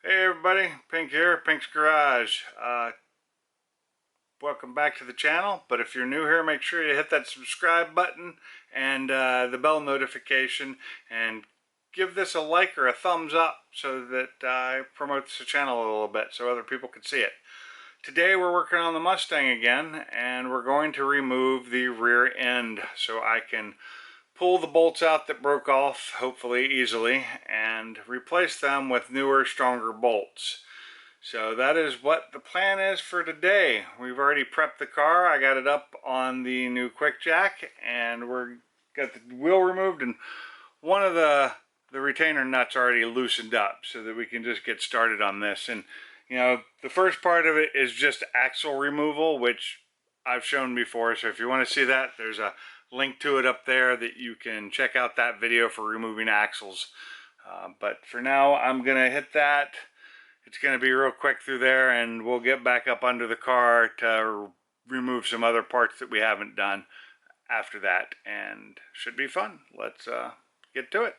Hey everybody, Pink here, Pink's Garage. Welcome back to the channel, but if you're new here, make sure you hit that subscribe button and the bell notification, and give this a like or a thumbs up so that promotes the channel a little bit so other people can see it. Today we're working on the Mustang again, and we're going to remove the rear end so I can pull the bolts out that broke off, hopefully easily, and replace them with newer, stronger bolts. So that is what the plan is for today. We've already prepped the car. I got it up on the new quick jack, and we're got the wheel removed, and one of the retainer nuts already loosened up so that we can just get started on this. And you know, the first part of it is just axle removal, which I've shown before. So if you want to see that, there's a link to it up there that you can check out that video for removing axles. But for now, I'm gonna hit that. It's gonna be real quick through there, and we'll get back up under the car to remove some other parts that we haven't done after that, and should be fun. Let's get to it.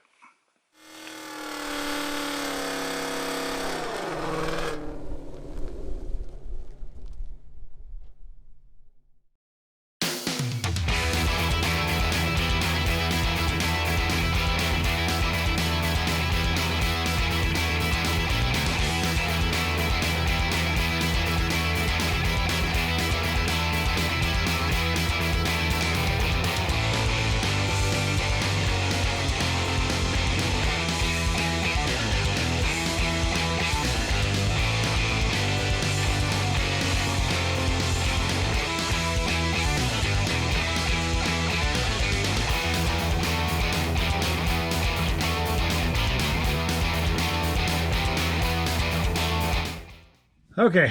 Okay,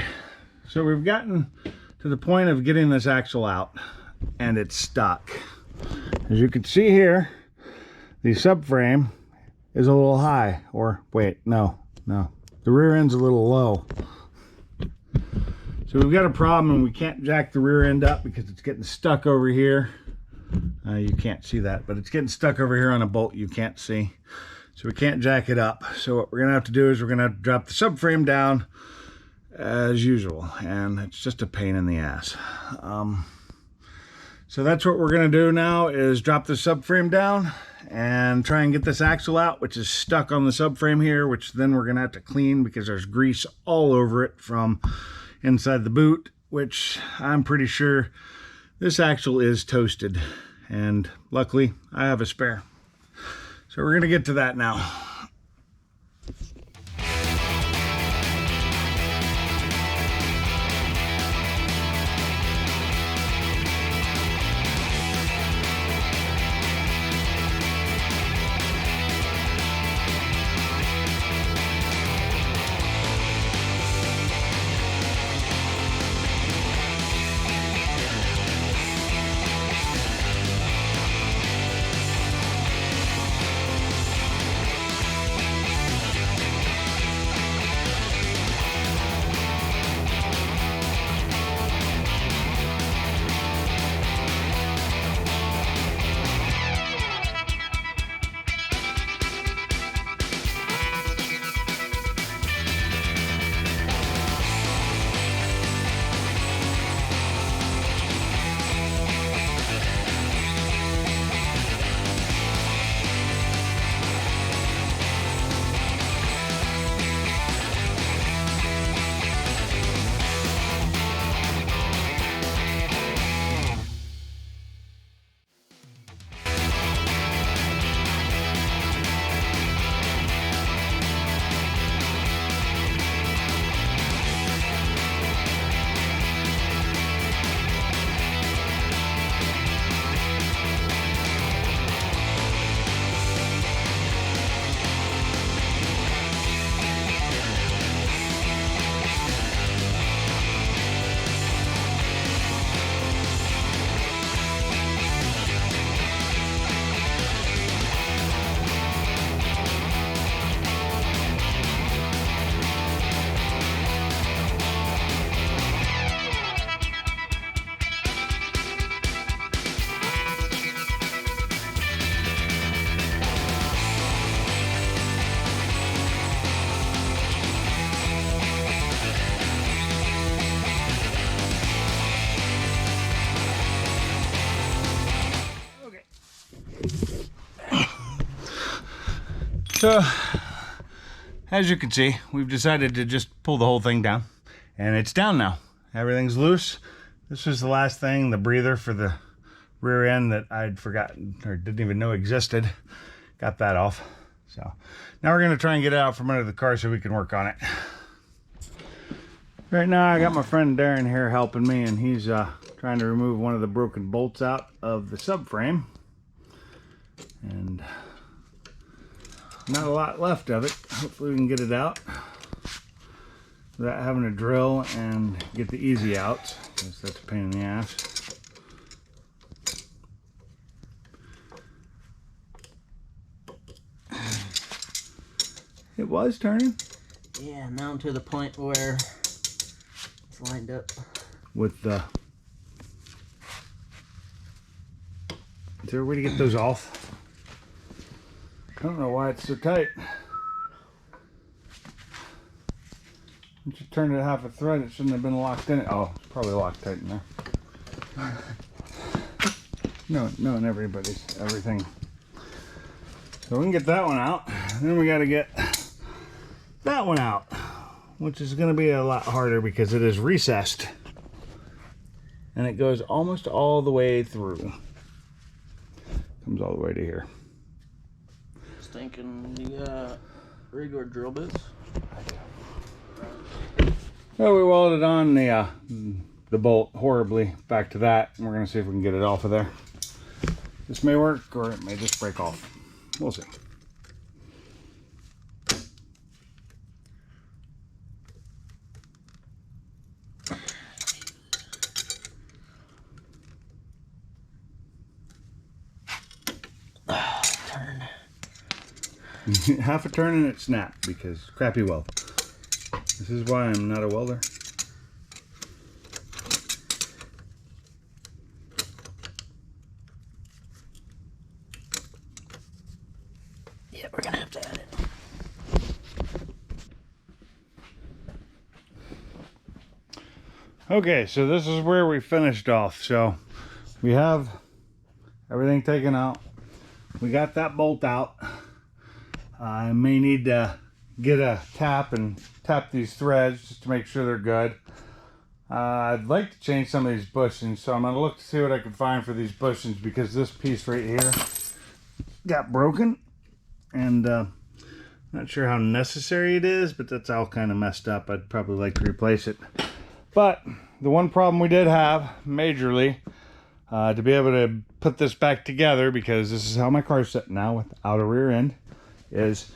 so we've gotten to the point of getting this axle out, and it's stuck. As you can see here, the subframe is a little high, or wait, no, the rear end's a little low. So we've got a problem, and we can't jack the rear end up because it's getting stuck over here. You can't see that, but it's getting stuck over here on a bolt you can't see. So we can't jack it up. So what we're gonna have to do is we're gonna have to drop the subframe down as usual, and it's just a pain in the ass. So that's what we're gonna do now, is drop the subframe down and try and get this axle out, which is stuck on the subframe here, which then we're gonna have to clean because there's grease all over it from inside the boot, which I'm pretty sure this axle is toasted, and luckily I have a spare. So we're gonna get to that now. So, as you can see, we've decided to just pull the whole thing down, and it's down now. Everything's loose. This was the last thing, the breather for the rear end that I'd forgotten or didn't even know existed. Got that off. So now we're gonna try and get it out from under the car so we can work on it. Right now I got my friend Darren here helping me, and he's trying to remove one of the broken bolts out of the subframe. And not a lot left of it. Hopefully we can get it out without having to drill and get the easy outs, because that's a pain in the ass. It was turning? Yeah, now to the point where it's lined up. With the... Is there a way to get those off? I don't know why it's so tight. Once you turn it half a thread, it shouldn't have been locked in it. Oh, it's probably locked tight in there. No, and everything. So we can get that one out. Then we got to get that one out, which is going to be a lot harder because it is recessed. And it goes almost all the way through. Comes all the way to here. Thinking you got regular drill bits? Well, we welded on the bolt horribly back to that, and we're going to see if we can get it off of there. This may work, or it may just break off. We'll see. Half a turn and it snapped because crappy weld. This is why I'm not a welder. Yeah, we're gonna have to add it. Okay, so this is where we finished off. So we have everything taken out. We got that bolt out. I may need to get a tap and tap these threads just to make sure they're good. I'd like to change some of these bushings, so I'm going to look to see what I can find for these bushings, because this piece right here got broken, and not sure how necessary it is, but that's all kind of messed up. I'd probably like to replace it. But the one problem we did have majorly, to be able to put this back together, because this is how my car's sitting now without a rear end, is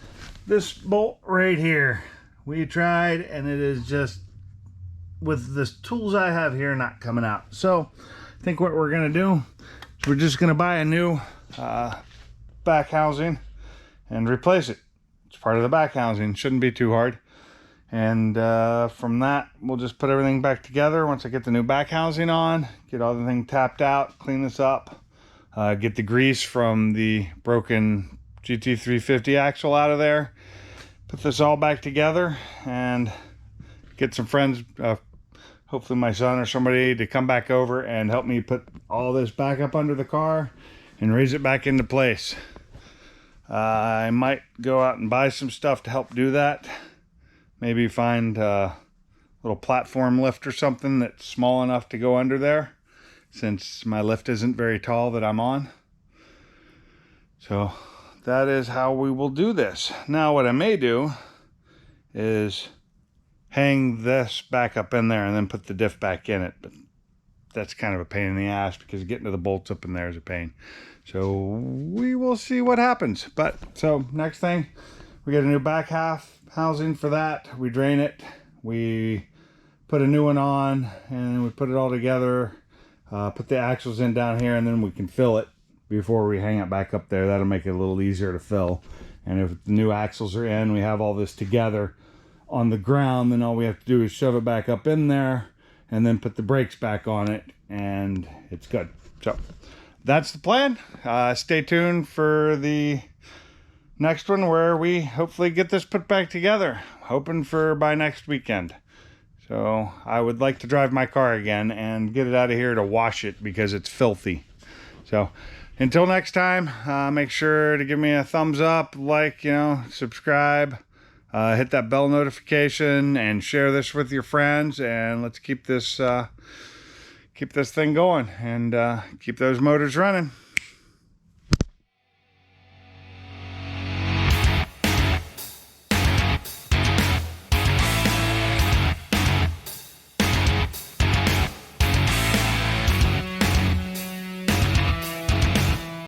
this bolt right here. We tried, and it is just, with the tools I have here, not coming out. So I think what we're gonna do is we're just gonna buy a new back housing and replace it. It's part of the back housing, shouldn't be too hard. And from that, we'll just put everything back together once I get the new back housing on, get all the thing tapped out, clean this up, get the grease from the broken GT350 axle out of there, put this all back together, and get some friends, hopefully my son or somebody, to come back over and help me put all this back up under the car and raise it back into place. I might go out and buy some stuff to help do that. Maybe find a little platform lift or something that's small enough to go under there, since my lift isn't very tall that I'm on. So that is how we will do this. Now what I may do is hang this back up in there and then put the diff back in it. But that's kind of a pain in the ass, because getting to the bolts up in there is a pain. So we will see what happens. But so next thing, we get a new back half housing for that. We drain it, we put a new one on, and we put it all together, put the axles in down here, and then we can fill it before we hang it back up there. That'll make it a little easier to fill. And if the new axles are in, we have all this together on the ground, then all we have to do is shove it back up in there and then put the brakes back on it, and it's good. So that's the plan. Stay tuned for the next one, where we hopefully get this put back together. Hoping for by next weekend. So I would like to drive my car again and get it out of here to wash it, because it's filthy. So Until next time, make sure to give me a thumbs up, like, subscribe, hit that bell notification, and share this with your friends. And let's keep this thing going and keep those motors running.